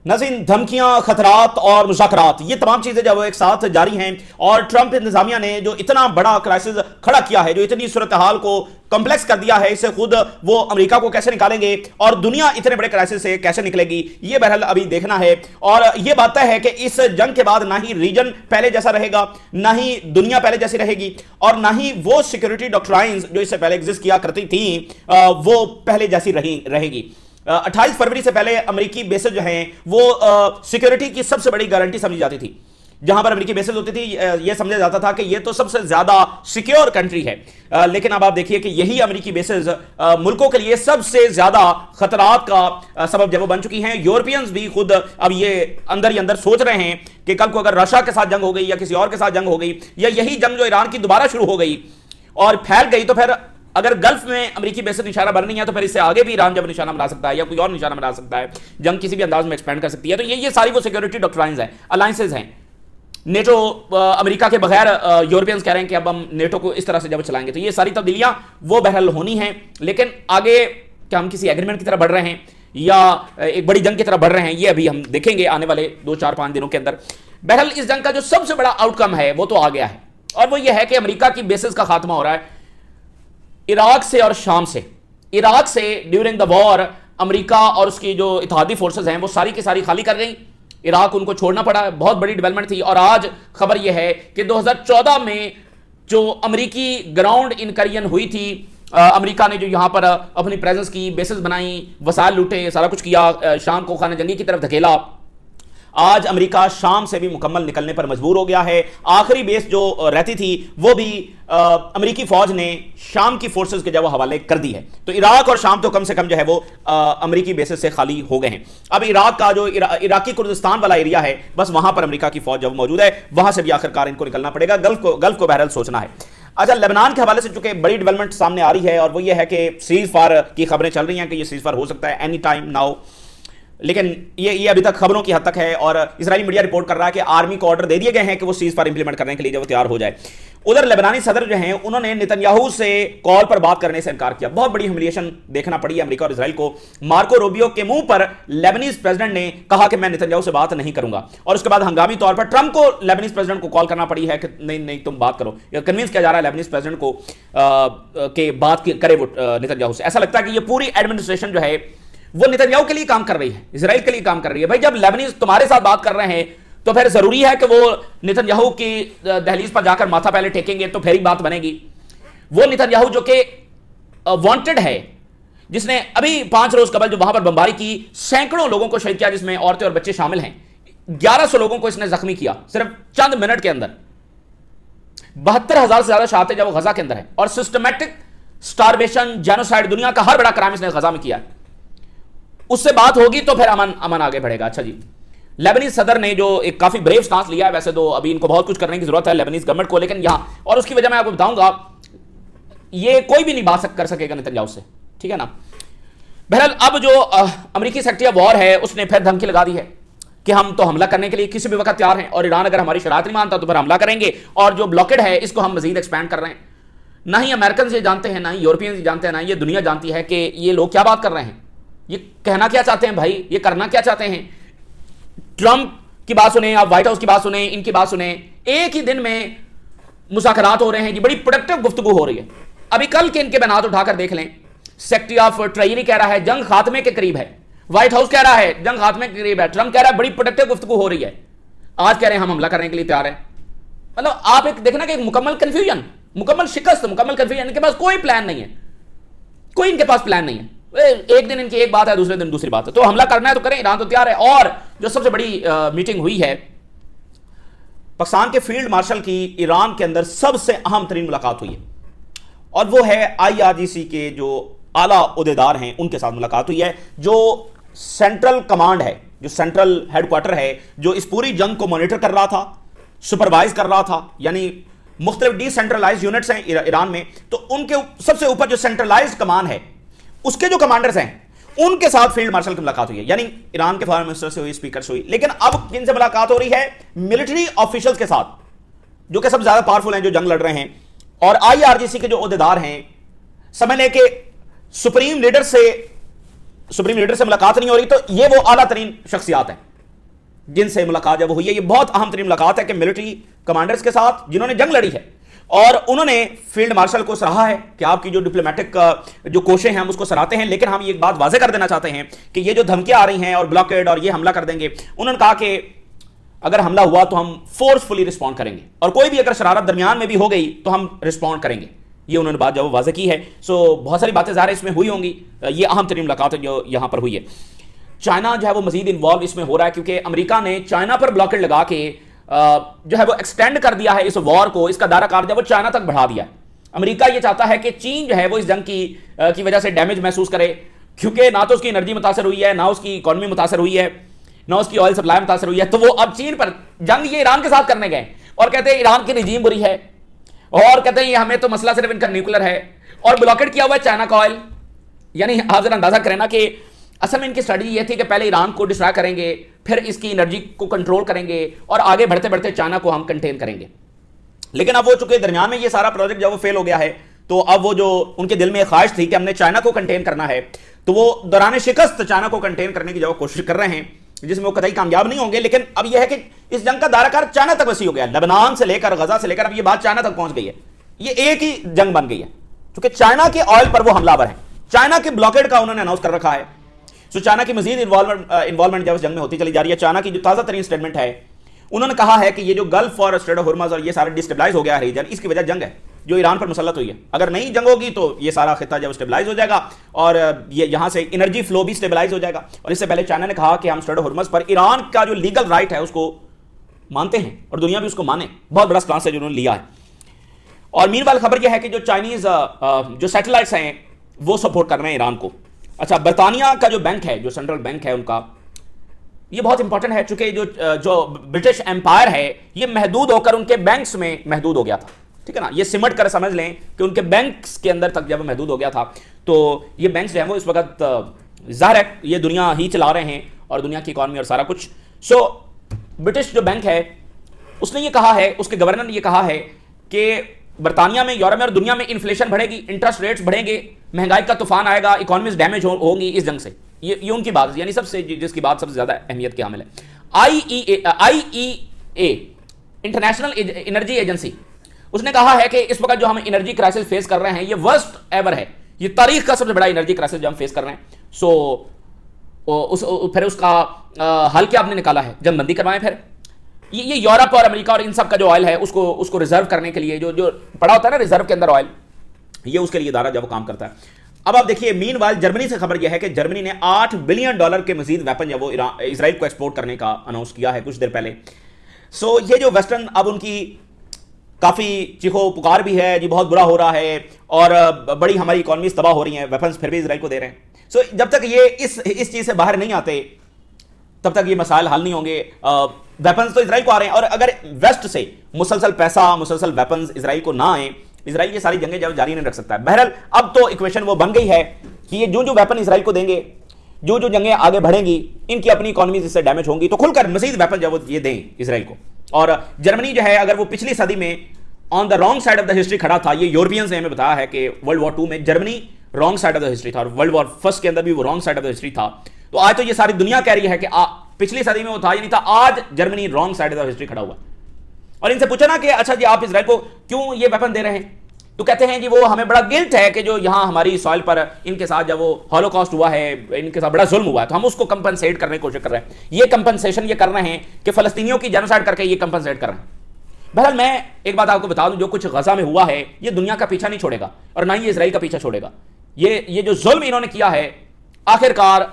नाज़रीन, धमकियां, खतरात और मुज़ाकरात, ये तमाम चीजें जब एक साथ जारी हैं और ट्रंप इंतजामिया ने जो इतना बड़ा क्राइसिस खड़ा किया है, जो इतनी सूरत हाल को कॉम्प्लेक्स कर दिया है, इससे खुद वो अमेरिका को कैसे निकालेंगे और दुनिया इतने बड़े क्राइसिस से कैसे निकलेगी, ये बहरहाल अभी देखना है। और ये बात तय है कि इस जंग के बाद ना ही रीजन पहले जैसा रहेगा, ना ही दुनिया पहले जैसी रहेगी, और ना ही वो सिक्योरिटी डॉक्ट्राइन्स जो इससे पहले एग्जिस्ट किया करती थी वो पहले जैसी रहेगी। 28 फरवरी से पहले अमेरिकी बेसेस जो हैं वो सिक्योरिटी की सबसे बड़ी गारंटी समझी जाती थी। जहां पर अमेरिकी बेसेस होती थी यह समझा जाता था कि यह तो सबसे ज्यादा सिक्योर कंट्री है, लेकिन अब आप देखिए कि यही अमेरिकी बेसेस मुल्कों के लिए सबसे ज्यादा खतरात का सबब जब बन चुकी हैं। यूरोपियंस भी खुद अब ये अंदर ही अंदर सोच रहे हैं कि कल को अगर रशिया के साथ जंग हो गई या किसी और के साथ जंग हो गई, या यही जंग जो ईरान की दोबारा शुरू हो गई और फैल गई, तो फिर अगर गल्फ में अमेरिकी बेस निशाना बन रही है तो फिर इससे आगे भी ईरान जब निशाना बना सकता है या कोई और निशाना बना सकता है, जंग किसी भी अंदाज में एक्सपेंड कर सकती है। तो ये सारी वो सिक्योरिटी डॉक्ट्राइन्स हैं, अलायंसेज हैं। नेटो अमेरिका के बगैर यूरोपियंस कह रहे हैं कि अब हम नेटो को इस तरह से जब चलाएंगे, तो ये सारी तब्दीलियां वो बहरहाल होनी हैं। लेकिन आगे क्या हम किसी एग्रीमेंट की तरफ बढ़ रहे हैं या एक बड़ी जंग की तरफ बढ़ रहे हैं, ये अभी हम देखेंगे आने वाले 2-4-5 दिनों के अंदर। बहरहाल इस जंग का जो सबसे बड़ा आउटकम है वो तो आ गया है, और वो ये है कि अमेरिका की बेसिस का खात्मा हो रहा है इराक से और शाम से। इराक से ड्यूरिंग द वॉर अमेरिका और उसकी जो इत्तेहादी फोर्सेस हैं वो सारी की सारी खाली कर गई, इराक उनको छोड़ना पड़ा। बहुत बड़ी डेवलपमेंट थी। और आज खबर यह है कि 2014 में जो अमेरिकी ग्राउंड इनकरियन हुई थी, अमेरिका ने जो यहां पर अपनी प्रेजेंस की, बेसिस बनाई, वसाइल लूटे, सारा कुछ किया, शाम को खाना जंगी की तरफ धकेला, आज अमेरिका शाम से भी मुकम्मल निकलने पर मजबूर हो गया है। आखिरी बेस जो रहती थी वो भी अमेरिकी फौज ने शाम की फोर्सेस के जब हवाले कर दी है। तो इराक और शाम तो कम से कम जो है वो अमेरिकी बेसिस से खाली हो गए हैं। अब इराक का जो इराकी कुर्दिस्तान वाला एरिया है, बस वहां पर अमेरिका की फौज जब मौजूद है, वहां से भी आखिरकार इनको निकलना पड़ेगा। गल्फ को बहरहाल सोचना है। अच्छा, लेबनान के हवाले से चूंकि बड़ी डेवलपमेंट सामने आ रही है और वो ये है कि सीज फायर की खबरें चल रही हैं कि ये सीज फायर हो सकता है एनी टाइम नाउ, लेकिन ये अभी तक खबरों की हद तक है। और इजरायली मीडिया रिपोर्ट कर रहा है कि आर्मी को ऑर्डर दे दिए गए हैं कि वो सीज फायर इंप्लीमेंट करने के लिए जब वो तैयार हो जाए। उधर लेबनानी सदर जो हैं उन्होंने नेतन्याहू से कॉल पर बात करने से इनकार किया। बहुत बड़ी ह्यूमिलिएशन देखना पड़ी है अमेरिका और इजराइल को। मार्को रूबियो के मुंह पर लेबनीज प्रेसिडेंट ने कहा कि मैं नेतन्याहू से बात नहीं करूंगा, और उसके बाद हंगामी तौर पर ट्रंप को लेबनीज प्रेसिडेंट को कॉल करना पड़ी है कि नहीं तुम बात करो। कन्विंस किया जा रहा है लेबनीज प्रेसिडेंट को कि बात करे वो नेतन्याहू से। ऐसा लगता है कि ये पूरी एडमिनिस्ट्रेशन जो है वो नेतन्याहू के लिए काम कर रही है, इजराइल के लिए काम कर रही है। भाई जब लेबनीज तुम्हारे साथ बात कर रहे हैं तो फिर जरूरी है कि वो नेतन्याहू की दहलीज पर जाकर माथा पहले टेकेंगे तो फिर ही बात बनेगी। वो नेतन्याहू जो कि वांटेड है, जिसने अभी 5 रोज कबल जो वहां पर बमबारी की, सैकड़ों लोगों को शहीद किया, जिसमें औरतें और बच्चे शामिल हैं, 1100 लोगों को इसने जख्मी किया सिर्फ चंद मिनट के अंदर। 72,000 से ज्यादा शहादतें जब वो गजा के अंदर है, और सिस्टमैटिक स्टारवेशन, जेनोसाइड, दुनिया का हर बड़ा क्राइम इसने गजा में किया। उससे बात होगी तो फिर अमन आगे बढ़ेगा। अच्छा जी, लेबनीज सदर ने जो एक काफी ब्रेव स्टांस लिया है, वैसे तो अभी इनको बहुत कुछ करने की जरूरत है लेबनीज गवर्नमेंट को, लेकिन यहां, और उसकी वजह मैं आपको बताऊंगा, ये कोई भी नहीं बात कर सकेगा नेतन्याहू से, ठीक है ना। बहरहाल अब जो अमेरिकी सेक्रेटरी ऑफ वॉर है उसने फिर धमकी लगा दी है कि हम तो हमला करने के लिए किसी भी वक्त तैयार हैं, और ईरान अगर हमारी शरारत नहीं मानता तो फिर हमला करेंगे, और जो ब्लॉकेड है इसको हम मजीद एक्सपैंड कर रहे हैं। ना ही अमेरिकन ये जानते हैं, ना ही यूरोपियंस जानते हैं, ना ये दुनिया जानती है कि ये लोग क्या बात कर रहे हैं, ये कहना क्या चाहते हैं भाई, ये करना क्या चाहते हैं। ट्रंप की बात सुने, आप व्हाइट हाउस की बात सुने, इनकी बात सुने, एक ही दिन में मुज़ाकरात हो रहे हैं जी, बड़ी प्रोडक्टिव गुफ्तगू हो रही है। अभी कल के इनके बयान उठाकर देख लें। सेक्रेटरी ऑफ ट्रेजरी कह रहा है जंग खात्मे के करीब है, व्हाइट हाउस कह रहा है जंग खात्मे के करीब है, ट्रंप कह रहा है बड़ी प्रोडक्टिव गुफ्तगू हो रही है, आज कह रहे हैं हम हमला करने के लिए तैयार है। मतलब आप एक देखना कि एक मुकम्मल कंफ्यूजन, मुकम्मल शिकस्त, मुकम्मल कंफ्यूजन। इनके पास कोई प्लान नहीं है, कोई इनके पास प्लान नहीं है। एक दिन इनकी एक बात है, दूसरे दिन दूसरी बात है। तो हमला करना है तो करें, ईरान तो तैयार है। और जो सबसे बड़ी मीटिंग हुई है, पाकिस्तान के फील्ड मार्शल की ईरान के अंदर सबसे अहम तरीन मुलाकात हुई है, और वो है IRGC के जो आला ओहदेदार हैं उनके साथ मुलाकात हुई है। जो सेंट्रल कमांड है, जो सेंट्रल हेडक्वार्टर है, जो इस पूरी जंग को मॉनिटर कर रहा था, सुपरवाइज कर रहा था, यानी मुख्तलिफ डिसेंट्रलाइज यूनिट्स हैं ईरान में, तो उनके सबसे ऊपर जो सेंट्रलाइज कमान है उसके जो कमांडर्स हैं उनके साथ फील्ड मार्शल की मुलाकात हुई है। यानी ईरान के फॉरेन मिनिस्टर से हुई, स्पीकर से हुई। लेकिन अब किन से मुलाकात हो रही है? मिलिट्री ऑफिशियल्स के साथ, जो कि सबसे ज्यादा पावरफुल हैं, जो जंग लड़ रहे हैं। और IRGC के जो ओहदेदार हैं, समझ लें कि सुप्रीम लीडर से मुलाकात नहीं हो रही, तो ये वो आला तरीन शख्सियात हैं। जिनसे मुलाकात जब हुई है, ये बहुत अहम तरीन मुलाकात है कि मिलिट्री कमांडर्स के साथ जिन्होंने जंग लड़ी है, और उन्होंने फील्ड मार्शल को सराहा है कि आपकी जो डिप्लोमेटिक जो कोशिशें हैं हम उसको सराहते हैं, लेकिन हम ये एक बात वाजे कर देना चाहते हैं कि ये जो धमकियां आ रही हैं और ब्लॉकेड और ये हमला कर देंगे, उन्होंने कहा कि अगर हमला हुआ तो हम फोर्सफुली रिस्पॉन्ड करेंगे, और कोई भी अगर शरारत दरमियान में भी हो गई तो हम रिस्पॉन्ड करेंगे। ये उन्होंने बात जब वाजे की है। सो बहुत सारी बातें ज़ाहिर इसमें हुई होंगी, ये अहम तरीन मुलाकात है जो यहाँ पर हुई है। चाइना जो है वो मजीद इन्वॉल्व इसमें हो रहा है, क्योंकि अमेरिका ने चाइना पर ब्लॉकेड लगा के जो है वो एक्सटेंड कर दिया है इस वॉर को, इसका दायरा जो वो चाइना तक बढ़ा दिया है। अमेरिका ये चाहता है कि चीन जो है वो इस जंग की वजह से डैमेज महसूस करे, क्योंकि ना तो उसकी एनर्जी मुतासर हुई है, ना उसकी इकॉनमी मुतासर हुई है, ना उसकी ऑयल सप्लाई मुतासर हुई है। तो वो अब चीन पर जंग ये ईरान के साथ करने गए और कहते हैं ईरान की रिजीम बुरी है, और कहते हैं ये हमें तो मसला सिर्फ इनका न्यूक्लियर है, और ब्लॉकेट किया हुआ है चाइना का ऑयल। यानी आप जरा अंदाजा करें ना कि असल में इनकी स्ट्रेटजी ये थी कि पहले ईरान को डिस्ट्रॉय करेंगे, फिर इसकी एनर्जी को कंट्रोल करेंगे, और आगे बढ़ते बढ़ते चाइना को हम कंटेन करेंगे। लेकिन अब वो चूंकि दरमियान में ये सारा प्रोजेक्ट जब वो फेल हो गया है, तो अब वो जो उनके दिल में ख्वाहिश थी कि हमने चाइना को कंटेन करना है, तो वो दौरान शिकस्त चाइना को कंटेन करने की जो कोशिश कर रहे हैं, जिसमें वो कतई कामयाब नहीं होंगे। लेकिन अब यह है कि इस जंग का दायरा चाइना तक वसी हो गया, लेबनान से लेकर गजा से लेकर अब ये बात चाइना तक पहुंच गई है। ये एक ही जंग बन गई है, क्योंकि चाइना के ऑयल पर वो हमलावर है, चाइना के ब्लॉकेड का उन्होंने अनाउंस कर रखा है। सो चाइना की मजीद इन्वॉल्वमेंट जब इस जंग में होती चली जा रही है। चाइना की जो ताज़ा तरीन स्टेटमेंट है, उन्होंने कहा है कि ये जो गल्फ और स्ट्रेट ऑफ हॉर्मज़ और ये सारा डिस्टेबलाइज हो गया है रीजन, इसकी वजह जंग है जो ईरान पर मुसल्लत हुई है। अगर नहीं जंग होगी तो ये सारा खिता जब स्टेबलाइज हो जाएगा, और ये यहाँ से एनर्जी फ्लो भी स्टेबलाइज हो जाएगा। और इससे पहले चाइना ने कहा कि हम स्ट्रेट ऑफ हॉर्मज़ पर ईरान का जो लीगल राइट है उसको मानते हैं, और दुनिया भी उसको माने। बहुत बड़ा स्टांस है जो उन्होंने लिया है। और मीनवाइल खबर यह है कि जो चाइनीज जो सैटेलाइट्स हैं वो सपोर्ट कर रहे हैं ईरान को। अच्छा, बरतानिया का जो बैंक है, जो सेंट्रल बैंक है उनका, ये बहुत इंपॉर्टेंट है, चूंकि जो ब्रिटिश एम्पायर है ये महदूद होकर उनके बैंक्स में महदूद हो गया था। ठीक है ना, ये सिमट कर समझ लें कि उनके बैंक्स के अंदर तक जब महदूद हो गया था, तो ये बैंक्स जो है वो इस वक्त ज़ाहिर है ये दुनिया ही चला रहे हैं, और दुनिया की इकॉनमी और सारा कुछ। सो ब्रिटिश जो बैंक है उसने ये कहा है, उसके गवर्नर ने ये कहा है कि बरतानिया में, यूरोप में और दुनिया में इन्फ्लेशन बढ़ेगी, इंटरेस्ट रेट्स बढ़ेंगे, महंगाई का तूफान आएगा, इकोनॉमीज डैमेज होंगी इस जंग से। ये उनकी बात है, यानी सबसे जिसकी बात सबसे ज्यादा अहमियत के हामिल है। IEA इंटरनेशनल एनर्जी एजेंसी, उसने कहा है कि इस वक्त जो हम एनर्जी क्राइसिस फेस कर रहे हैं ये वर्स्ट एवर है, ये तारीख का सबसे बड़ा एनर्जी क्राइसिस जो हम फेस कर रहे हैं। फिर उसका हल क्या आपने निकाला है, जंगबंदी करवाएं। फिर ये यूरोप और अमेरिका और इन सब का जो ऑयल है उसको रिजर्व करने के लिए जो पड़ा होता है ना रिजर्व के अंदर ऑयल, ये उसके लिए दायरा जब वो काम करता है। अब आप देखिए, मीनवाइल जर्मनी से खबर यह है कि जर्मनी ने $8 बिलियन के मजीद वेपन जब वो इसराइल को एक्सपोर्ट करने का अनाउंस किया है कुछ देर पहले। सो ये जो वेस्टर्न अब उनकी काफ़ी चीखो पुकार भी है जी, बहुत बुरा हो रहा है, और बड़ी हमारी इकॉनमीज तबाह हो रही हैं, वेपन्स फिर भी इसराइल को दे रहे हैं। सो जब तक ये इस चीज़ से बाहर नहीं आते तब तक ये मसाइल हल नहीं होंगे। वेपन्स तो इसराइल को आ रहे हैं, और अगर वेस्ट से मुसलसल पैसा, मुसलसल वेपन्स इसराइल को ना आए, इसराइल ये सारी जंगें जब जारी नहीं रख सकता है। बहरहाल अब तो इक्वेशन वो बन गई है कि ये जो वेपन इसराइल को देंगे, जो जंगें आगे बढ़ेंगी, इनकी अपनी इकॉनमी इससे डैमेज होंगी, तो खुलकर मजीद वेपन जब वो ये दें इसराइल को। और जर्मनी जो है, अगर वो पिछली सदी में on the wrong side of the history खड़ा था, ये यूरोपियंस ने हमें बताया है कि वर्ल्ड वॉर 2 में Germany wrong side of the history था, और वर्ल्ड वॉर फर्स्ट के अंदर भी वो wrong side of the history था। तो आज तो ये सारी दुनिया कह रही है कि पिछली सदी में वो था या नहीं था, आज Germany wrong side of the history खड़ा हुआ। और इनसे पूछा ना कि अच्छा जी आप इसराइल को क्यों ये वेपन दे रहे हैं, तो कहते हैं जी वो हमें बड़ा गिल्ट है कि जो यहां हमारी सॉइल पर इनके साथ जब वो हॉलोकॉस्ट हुआ है, इनके साथ बड़ा जुल्म हुआ है, तो हम उसको कंपनसेट करने की कोशिश कर रहे हैं। ये कंपनसेशन ये कर रहे हैं कि फलस्तीनियों की जेनोसाइड करके ये कंपनसेट कर रहे हैं। बहरहाल मैं एक बात आपको बता दूं, जो कुछ गजा में हुआ है ये दुनिया का पीछा नहीं छोड़ेगा, और ना ही ये इसराइल का पीछा छोड़ेगा। ये जो जुल्म इन्होंने किया है, आखिरकार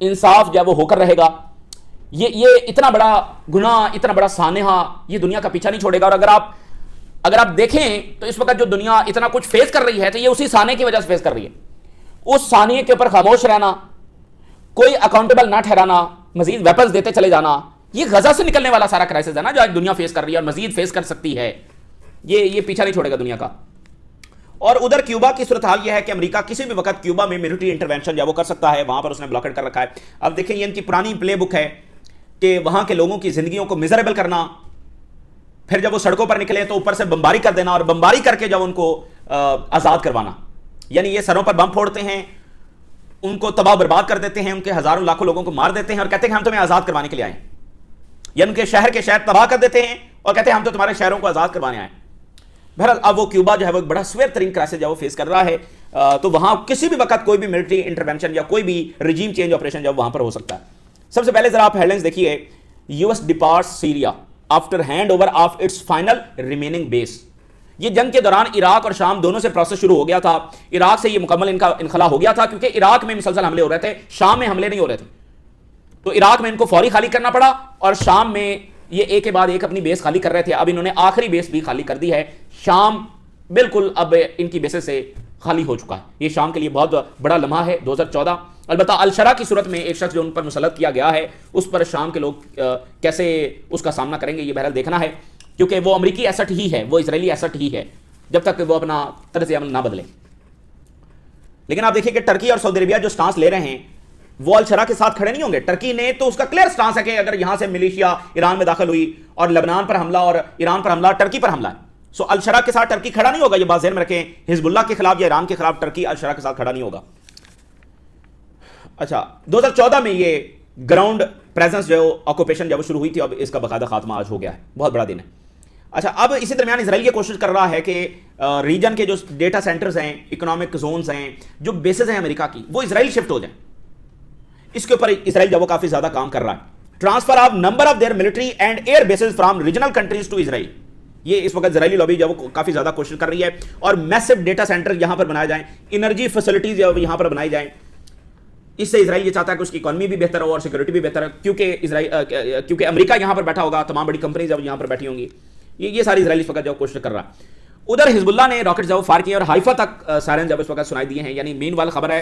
इंसाफ जब वो होकर रहेगा। ये इतना बड़ा गुनाह, इतना बड़ा सानेहा ये दुनिया का पीछा नहीं छोड़ेगा। और अगर आप देखें तो इस वक्त जो दुनिया इतना कुछ फेस कर रही है, तो ये उसी साने की वजह से फेस कर रही है। उस साने के ऊपर खामोश रहना, कोई अकाउंटेबल ना ठहराना, मजीद वेपन्स देते चले जाना, ये गजा से निकलने वाला सारा क्राइसिस है ना जो आज दुनिया फेस कर रही है और मजीद फेस कर सकती है। ये पीछा नहीं छोड़ेगा दुनिया का। और उधर क्यूबा की सूरत हाल यह है कि अमेरिका किसी भी वक्त क्यूबा में मिलिट्री इंटरवेंशन जब वो कर सकता है, वहां पर उसने ब्लॉकेट कर रखा है। अब देखें, ये इनकी पुरानी प्ले बुक है कि वहां के लोगों की जिंदगियों को मिजरेबल करना, फिर जब वो सड़कों पर निकले तो ऊपर से बमबारी कर देना, और बमबारी करके जब उनको आजाद करवाना। यानी ये सरों पर बम फोड़ते हैं, उनको तबाह बर्बाद कर देते हैं, उनके हजारों लाखों लोगों को मार देते हैं, और कहते हैं हम तुम्हें आजाद करवाने के लिए आए। या उनके शहर तबाह कर देते हैं और कहते हैं हम तो तुम्हारे शहरों को आजाद करवाने आए। बहरहाल अब वो क्यूबा जो है वो एक बड़ा स्वेर तरीन क्राइसिस जो वो फेस कर रहा है। तो वहां किसी भी वक्त कोई भी मिलिट्री इंटरवेंशन या कोई भी रिजीम चेंज ऑपरेशन जब वहां पर हो सकता है। सबसे पहले जरा आप हेडलाइंस देखिए, US departs Syria after hand over of its final remaining base. ये जंग के दौरान इराक और शाम दोनों से प्रोसेस शुरू हो गया था। इराक से ये मुकम्मल इनका इनखला हो गया था क्योंकि इराक में मुसलसल हमले हो रहे थे, शाम में हमले नहीं हो रहे थे। तो इराक में इनको फौरी खाली करना पड़ा और शाम में ये एक के बाद एक अपनी बेस खाली कर रहे थे। अब इन्होंने आखिरी बेस भी खाली कर दी है। शाम बिल्कुल अब इनकी बेसेस से खाली हो चुका है। ये शाम के लिए बहुत बड़ा लम्हा है 2014। अलबत्ता अलशरा की सूरत में एक शख्स जो उन पर मुसल्लत किया गया है उस पर शाम के लोग कैसे उसका सामना करेंगे ये बहरहाल देखना है, क्योंकि वो अमरीकी एसेट ही है, वो इजरायली एसेट ही है जब तक वो अपना तर्ज अमल ना बदले। लेकिन आप देखिए कि टर्की और सऊदी अरबिया जो स्टांस ले रहे हैं वो अलशरा के साथ खड़े नहीं होंगे। टर्की ने तो उसका क्लियर स्टांस है कि अगर यहां से मिलिशिया ईरान में दाखिल हुई और लेबनान पर हमला और ईरान पर हमला, टर्की पर हमला है, सो अलशरा के साथ टर्की खड़ा नहीं होगा। ये बात ज़हन में रखें, हिजबुल्लाह के खिलाफ या ईरान के खिलाफ टर्की अलशरा के साथ खड़ा नहीं होगा। अच्छा, 2014 में ये ग्राउंड प्रेजेंस जो ऑक्यूपेशन जब शुरू हुई थी, अब इसका बाकायदा खात्मा आज हो गया है। बहुत बड़ा दिन है। अच्छा, अब इसी दरमियान इसराइल ये कोशिश कर रहा है कि रीजन के जो डेटा सेंटर्स हैं, इकोनॉमिक जोन्स हैं, जो बेसेस हैं अमेरिका की, वो इसराइल शिफ्ट हो जाए। इसके ऊपर इसराइल जब वो काफी ज्यादा काम कर रहा है। Transfer of number of their military and air bases from regional countries to Israel, ये इस वक्त इजरायली लॉबी जब वो काफी ज्यादा कोशिश कर रही है। और मैसिव डेटा सेंटर यहां पर बनाए जाएं, एनर्जी फैसिलिटीज यहां पर बनाई जाएं। इससे इजराइल ये चाहता है कि उसकी इकोनॉमी भी बेहतर हो और सिक्योरिटी भी बेहतर है, क्योंकि अमेरिका यहां पर बैठा होगा, तमाम बड़ी कंपनी जब यहां पर बैठी होंगी। ये सारी इजराइल इस वक्त जो कोशिश कर रहा है। उधर हिजबुल्लाह ने रॉकेट जब फायर किए और हाइफा तक सायरन जब इस वक्त सुनाई दिए हैं। यानी मेन वाला खबर है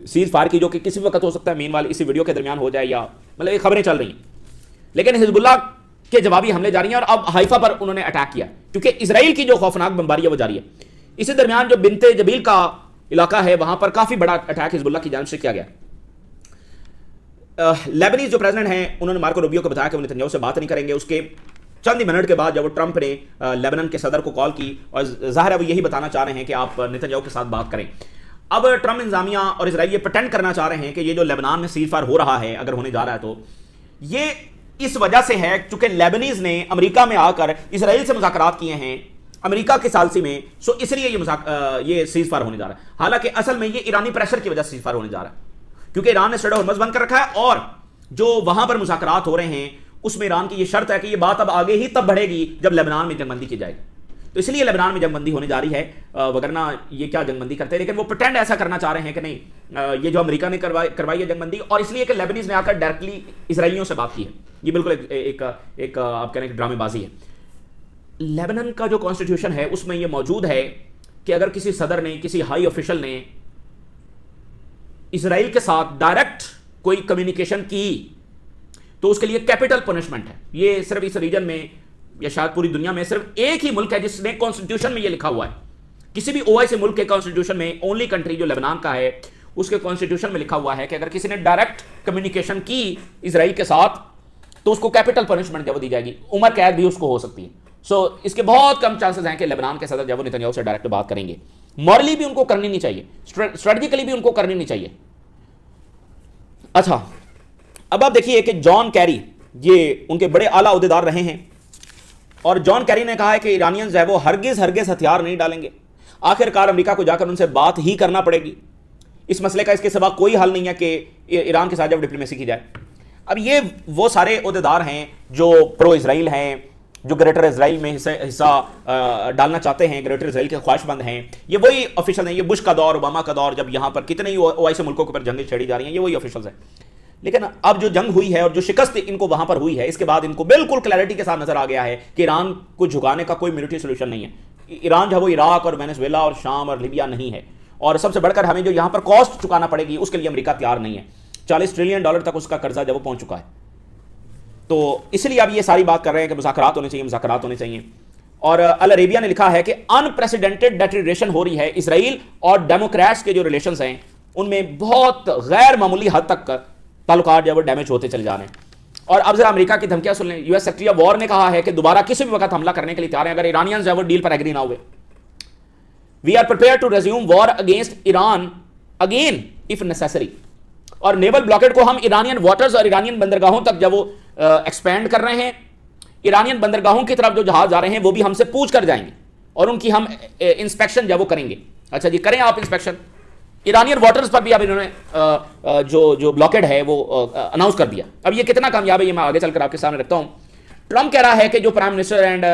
सीज फायर की, जो कि किसी वक्त हो सकता है मेन वाल इसी वीडियो के दरमियान हो जाए, या मतलब ये खबरें चल रही हैं। लेकिन हिजबुल्लाह के जवाबी हमले जारी हैं और अब हाइफा पर उन्होंने अटैक किया क्योंकि इसराइल की जो खौफनाक बमबारी है वो जारी है। इसी दरमियान जो बिनते जबील का इलाका है वहां पर काफी बड़ा अटैक हिजबुल्लाह की जानिब से किया गया। लेबनीज जो प्रेसिडेंट हैं उन्होंने मार्को रूबियो को बताया कि वो नेतन्याहू से बात नहीं करेंगे। उसके चंद ही मिनट के बाद जब ट्रंप ने लेबनान के सदर को कॉल की और जाहिर है वो यही बताना चाह रहे हैं कि आप नेतन्याहू के साथ बात करें। अब ट्रंप इंतजामिया और इजराइल ये प्रेटेंड करना चाह रहे हैं कि ये जो लेबनान में सीज फायर हो रहा है, अगर होने जा रहा है, तो ये इस वजह से है क्योंकि लेबनीज ने अमेरिका में आकर इजराइल से मुज़ाकरात किए हैं अमेरिका के सालसी में, सो इसलिए ये सीज फायर होने जा रहा है। हालांकि असल में ये ईरानी प्रेशर की वजह से सीज फायर होने जा रहा है, क्योंकि ईरान ने स्ट्रेट ऑफ हॉर्मुज़ बंद कर रखा है और जो वहां पर मुज़ाकरात हो रहे हैं उसमें ईरान की ये शर्त है कि ये बात अब आगे ही तब बढ़ेगी जब लेबनान में जंगबंदी की जाएगी। तो इसलिए लेबनान में जंगबंदी होने जा रही है, वगरना ये क्या जंगबंदी करते हैं। लेकिन वो प्रिटेंड ऐसा करना चाह रहे हैं कि नहीं, ये जो अमेरिका ने करवाई है जंगबंदी, और इसलिए कि लेबनीज ने आकर डायरेक्टली इसराइलियों से बात की है। ये बिल्कुल एक आप कह रहे हैं ड्रामेबाजी है। लेबनान का जो कॉन्स्टिट्यूशन है उसमें यह मौजूद है कि अगर किसी सदर ने, किसी हाई ऑफिशियल ने इसराइल के साथ डायरेक्ट कोई कम्युनिकेशन की तो उसके लिए कैपिटल पनिशमेंट है। ये सिर्फ इस रीजन में या शायद पूरी दुनिया में सिर्फ एक ही मुल्क है जिसने कॉन्स्टिट्यूशन में ये लिखा हुआ है। किसी भी ओआईसी मुल्क के कॉन्स्टिट्यूशन में, ओनली कंट्री जो लेबनान का है उसके कॉन्स्टिट्यूशन में लिखा हुआ है कि अगर किसी ने डायरेक्ट कम्युनिकेशन की इसराइल के साथ तो उसको कैपिटल पनिशमेंट जब दी जाएगी, उम्र कैद भी उसको हो सकती है। सो इसके बहुत कम चांसेस हैं कि लेबनान के सदर जब वो नेतन्याहू से डायरेक्ट बात करेंगे। मॉरली भी उनको करनी नहीं चाहिए, स्ट्रेटेजिकली भी उनको करनी नहीं चाहिए। अच्छा, अब आप देखिए कि जॉन कैरी ये उनके बड़े आला ओहदेदार रहे हैं और जॉन कैरी ने कहा है कि ईरानियंस जो है वो हरगिज हथियार नहीं डालेंगे। आखिरकार अमेरिका को जाकर उनसे बात ही करना पड़ेगी। इस मसले का इसके सिवा कोई हल नहीं है कि ईरान के साथ जब डिप्लोमेसी की जाए। अब ये वो सारे ओहदेदार हैं जो प्रो इसराइल हैं, जो ग्रेटर इसराइल में हिस्सा डालना चाहते हैं, ग्रेटर इसराइल के ख्वाहिशमंद हैं। ये वही ऑफिशियल हैं, ये बुश का दौर, ओबामा का दौर, जब यहाँ पर कितने ही ओआईसी मुल्कों के ऊपर जंगें छेड़ी जा रही हैं, ये वही ऑफिशियल्स हैं। लेकिन अब जो जंग हुई है और जो शिकस्त इनको वहां पर हुई है, इसके बाद इनको बिल्कुल क्लैरिटी के साथ नजर आ गया है कि ईरान को झुकाने का कोई मिलिट्री सोल्यूशन नहीं है। ईरान जो है वो इराक और वेनेजुएला और शाम और लीबिया नहीं है, और सबसे बढ़कर हमें जो यहां पर कॉस्ट चुकाना पड़ेगी उसके लिए अमेरिका तैयार नहीं है। $40 ट्रिलियन तक उसका कर्जा जब वो पहुंच चुका है। तो इसलिए अब ये सारी बात कर रहे हैं कि मुज़ाकरात होने चाहिए, मुज़ाकरात होने चाहिए। और अल अरेबिया ने लिखा है कि अनप्रेसिडेंटेड डेटेरेशन हो रही है। इसराइल और डेमोक्रेट्स के जो रिलेशंस हैं उनमें बहुत गैर मामूली हद तक ताल्लुकात जो डैमेज होते चले जा रहे हैं। और अब जरा अमेरिका की धमकियां सुन लें। यूएस सेक्रेटरी ऑफ वॉर ने कहा है कि दोबारा किसी भी वक्त हमला करने के लिए तैयार है अगर ईरानियंस जो डील पर एग्री ना हुए। We are prepare to resume war against Iran again if necessary. और नेवल ब्लॉकेड को हम ईरानियन वाटर्स और ईरानियन बंदरगाहों तक जब वो एक्सपेंड कर रहे हैं। ईरानियन बंदरगाहों की तरफ जो जहाज जा रहे हैं वो भी हमसे पूछ कर जाएंगे और उनकी हम इंस्पेक्शन जो वो करेंगे। अच्छा जी, करें आप इंस्पेक्शन। ईरानियन वाटर्स पर भी अब इन्होंने जो ब्लॉकेड है वो अनाउंस कर दिया। अब ये कितना कामयाब है ये मैं आगे चलकर आपके सामने रखता हूं। ट्रम्प कह रहा है कि जो prime minister and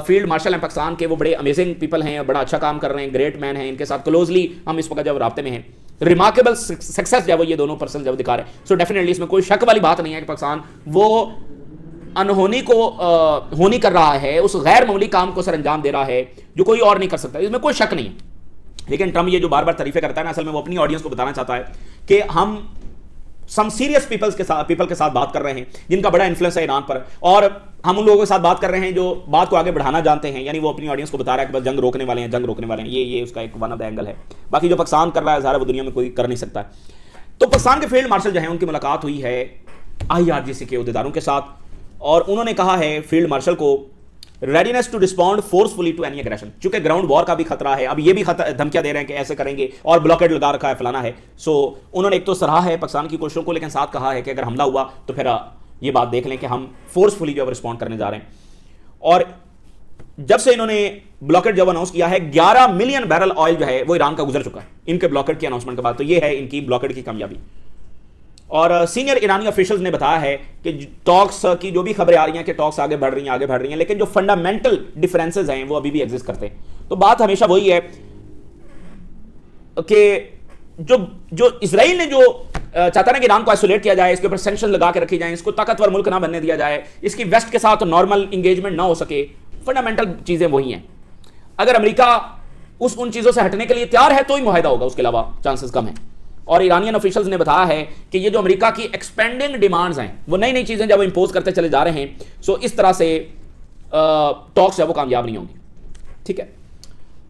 field marshal हैं पाकिस्तान के, वो बड़े अमेजिंग पीपल हैं, बड़ा अच्छा काम कर रहे हैं, ग्रेट मैन हैं, इनके साथ क्लोजली हम इस वक्त जब राब्ते में हैं, रिमार्केबल सक्सेस जब ये दोनों पर्सन जब दिखा रहे हैं। सो डेफिनेटली इसमें कोई शक वाली बात नहीं है कि पाकिस्तान वो अनहोनी को होनी कर रहा है, उस गैर मामूली काम को सर अंजाम दे रहा है जो कोई और नहीं कर सकता, इसमें कोई शक नहीं है। लेकिन ट्रम्प ये जो बार बार तारीफें करता है ना, असल में वो अपनी ऑडियंस को बताना चाहता है कि हम सम सीरियस पीपल के साथ बात कर रहे हैं जिनका बड़ा इन्फ्लुएंस है ईरान पर, और हम उन लोगों के साथ बात कर रहे हैं जो बात को आगे बढ़ाना जानते हैं। यानी वो अपनी ऑडियंस को बता रहा है कि बस जंग रोकने वाले हैं, ये उसका एक वन ऑफ द एंगल है। बाकी जो पाकिस्तान कर रहा है ज़ाहिर वो दुनिया में कोई कर नहीं सकता। तो पाकिस्तान के फील्ड मार्शल जो है उनकी मुलाकात हुई है IRGC के अहदेदारों के साथ, और उन्होंने कहा है फील्ड मार्शल को readiness to respond forcefully to any aggression. चूंकि ग्राउंड वॉर का भी खतरा है, अब ये भी धमकियां दे रहे हैं कि ऐसे करेंगे और ब्लॉकेड लगा रखा है, फलाना है। सो उन्होंने एक तो सराहा है पाकिस्तान की कोशिशों को, लेकिन साथ कहा है कि अगर हमला हुआ तो फिर ये बात देख लें कि हम फोर्सफुली जो है रिस्पॉन्ड करने जा रहे हैं। और जब से इन्होंने ब्लॉकेड जब अनाउंस किया है, 11 मिलियन बैरल ऑयल जो है वो ईरान का गुजर चुका है इनके ब्लॉकेड की अनाउंसमेंट के बाद। तो ये है इनकी ब्लॉकेड की कामयाबी। और सीनियर ईरानी ऑफिशियल्स ने बताया है कि टॉक्स की जो भी खबरें आ रही हैं कि टॉक्स आगे बढ़ रही हैं, लेकिन जो फंडामेंटल डिफरेंसेस हैं वो अभी भी एग्जिस्ट करते हैं। तो बात हमेशा वही है कि जो इजराइल ने जो चाहता है कि ईरान को आइसोलेट किया जाए, इसके ऊपर सैंक्शन लगा के रखी जाए, इसको ताकतवर मुल्क ना बनने दिया जाए, इसकी वेस्ट के साथ नॉर्मल इंगेजमेंट ना हो सके, फंडामेंटल चीजें वही हैं। अगर अमेरिका उन चीजों से हटने के लिए तैयार है तो ही मुआहिदा होगा, उसके अलावा चांसेस कम है। और ईरानियन ऑफिशियल्स ने बताया है कि ये जो अमेरिका की एक्सपेंडिंग डिमांड्स हैं, वो नई नई चीजें जब इंपोज करते चले जा रहे हैं, सो इस तरह से टॉक्स है वो कामयाब नहीं होंगी। ठीक है,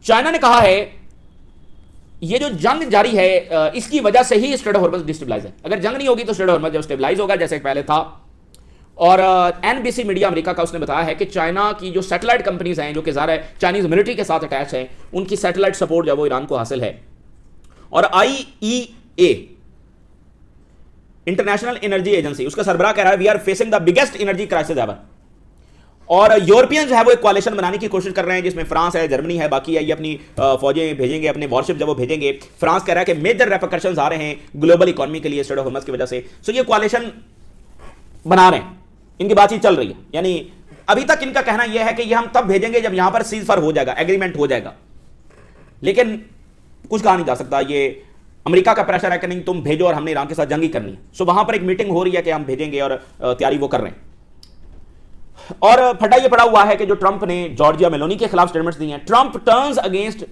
चाइना ने कहा है ये जो जंग जारी है इसकी वजह से ही स्ट्रेट ऑफ हॉर्मज़ डिस्टेबलाइज है। अगर जंग नहीं होगी तो स्ट्रेट ऑफ हॉर्मज़ जब स्टेबलाइज होगा जैसे पहले था। और NBC मीडिया अमेरिका का उसने बताया है कि चाइना की जो सैटेलाइट कंपनीज हैं जो कि ज़ाहिर है चाइनीज मिलिट्री के साथ अटैच है, उनकी सैटेलाइट सपोर्ट जब वो ईरान को हासिल है। और IEA इंटरनेशनल एनर्जी एजेंसी, उसका सरबराह कह रहा है we are facing the biggest energy crisis ever. और यूरोपियन जो है वो एक कोalition बनाने की कोशिश कर रहे हैं जिसमें फ्रांस है, जर्मनी है, बाकी है, ये अपनी फौजें भेजेंगे, अपने वॉरशिप जब वो भेजेंगे। फ्रांस कह रहा है कि मेजर रेपरकशंस आ रहे हैं ग्लोबल इकोनॉमी के लिए स्ट्रेट ऑफ हॉर्मज़ की वजह से। सो ये कोalition बना रहे हैं, इनकी बातचीत चल रही है। यानी अभी तक इनका कहना यह है कि ये हम तब भेजेंगे जब यहां पर सीज फायर हो जाएगा, एग्रीमेंट हो जाएगा, लेकिन कुछ कहा नहीं जा सकता। ये अमेरिका का प्रेशर है कि नहीं तुम भेजो और हमने ईरान के साथ जंग ही करनी है। सो वहां पर एक मीटिंग हो रही है कि हम भेजेंगे और तैयारी वो कर रहे हैं। और फटा ये पड़ा हुआ है कि जो ट्रंप ने जॉर्जिया मेलोनी के खिलाफ स्टेटमेंट्स दी हैं, Trump turns against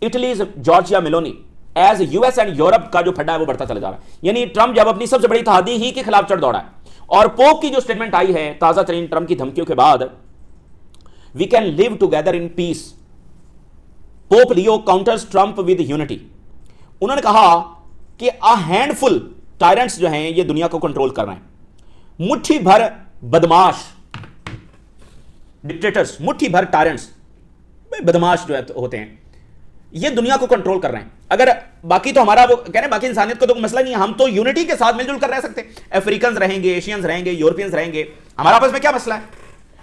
Italy's Giorgia Meloni as US and Europe का जो फड्डा है वो बढ़ता चला जा रहा है। यानी ट्रंप जब अपनी सबसे बड़ी तहदी ही के खिलाफ चढ़ दौड़ा है। और पोप की जो स्टेटमेंट आई है ताजा तरीन ट्रंप की धमकियों के बाद, we can live together in peace, Pope Leo counters Trump with unity. उन्होंने कहा कि अ हैंडफुल टायरेंट्स जो हैं ये दुनिया को कंट्रोल कर रहे हैं, मुट्ठी भर बदमाश डिक्टेटर्स, मुट्ठी भर टायरेंट्स बदमाश जो होते हैं ये दुनिया को कंट्रोल कर रहे हैं। अगर बाकी तो हमारा वो कह रहे हैं बाकी इंसानियत को तो मसला नहीं है, हम तो यूनिटी के साथ मिलजुल कर रह सकते हैं। अफ्रीकन रहेंगे, एशियंस रहेंगे, यूरोपियंस रहेंगे, हमारा आपस में क्या मसला है?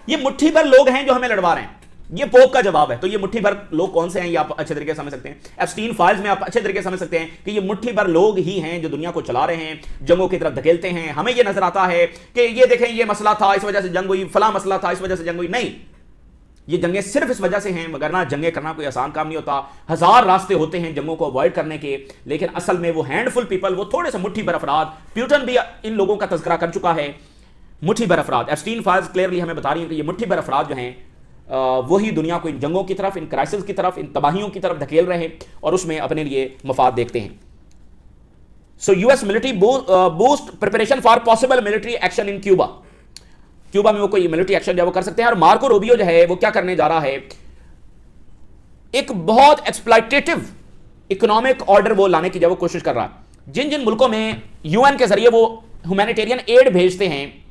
ये मुट्ठी भर लोग हैं जो हमें लड़वा रहे हैं। ये पोप का जवाब है। तो ये मुट्ठी भर लोग कौन से हैं ये आप अच्छे तरीके से समझ सकते हैं। एप्स्टीन फाइल्स में आप अच्छे तरीके से समझ सकते हैं कि ये मुट्ठी भर लोग ही हैं जो दुनिया को चला रहे हैं, जंगों की तरफ धकेलते हैं। हमें ये नजर आता है कि ये देखें ये मसला था इस वजह से जंग हुई, फला मसला था इस वजह से जंग हुई। नहीं, ये जंगें सिर्फ इस वजह से हैं, वगरना जंगें करना कोई आसान काम नहीं होता। हजार रास्ते होते हैं जंगों को अवॉइड करने के, लेकिन असल में वो हैंडफुल पीपल, वो थोड़े से मुट्ठी भर अफराद, प्यूटन भी इन लोगों का तज़किरा कर चुका है, मुट्ठी भर अफराद। एप्स्टीन फाइल्स क्लियरली हमें बता रही हैं कि ये मुट्ठी भर अफराद जो हैं वही दुनिया को इन जंगों की तरफ, इन क्राइसिस की तरफ, इन तबाहियों की तरफ धकेल रहे हैं और उसमें अपने लिए मफाद देखते हैं। सो US military boost preparation for possible military action in Cuba. Cuba में वो कोई मिलिट्री एक्शन जो वो कर सकते हैं। और मार्को रूबियो जो है वो क्या करने जा रहा है, एक बहुत एक्सप्लॉइटेटिव इकोनॉमिक ऑर्डर वो लाने की जब वो कोशिश कर रहा है। जिन जिन मुल्कों में UN के जरिए वो ह्यूमैनिटेरियन एड भेजते हैं